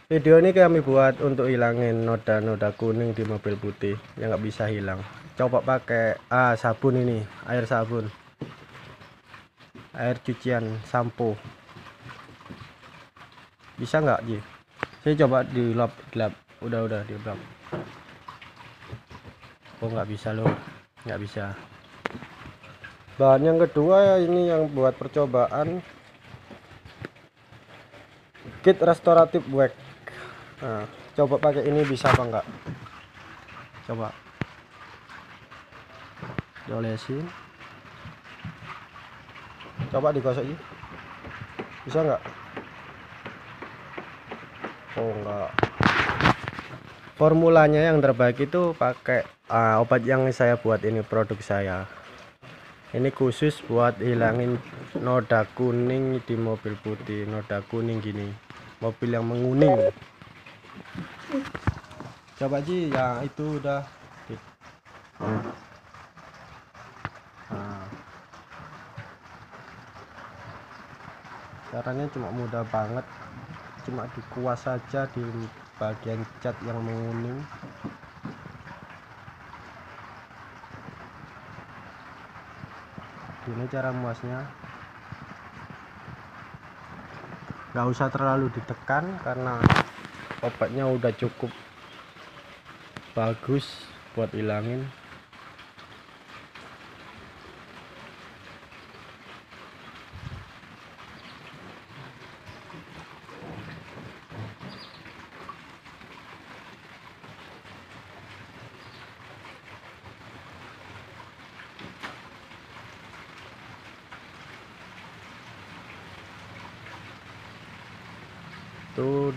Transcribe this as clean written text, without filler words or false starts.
Video ini kami buat untuk hilangin noda-noda kuning di mobil putih yang nggak bisa hilang. Coba pakai sabun ini, air sabun, air cucian, sampo. Bisa nggak, Ji? Saya coba dilap, udah dilap. Oh, nggak bisa loh, nggak bisa. Bahan yang kedua ini yang buat percobaan, kit restoratif wax. Nah, coba pakai ini bisa apa enggak? Coba diolesin, coba digosok, bisa enggak? Oh enggak. Formulanya yang terbaik itu pakai obat yang saya buat ini, produk saya ini khusus buat hilangin noda kuning di mobil putih. Noda kuning gini, mobil yang menguning. Coba Ji, ya itu udah. Nah, caranya cuma mudah banget, cuma dikuas saja di bagian cat yang menguning. Ini cara muasnya, nggak usah terlalu ditekan karena obatnya udah cukup bagus buat hilangin. Tuh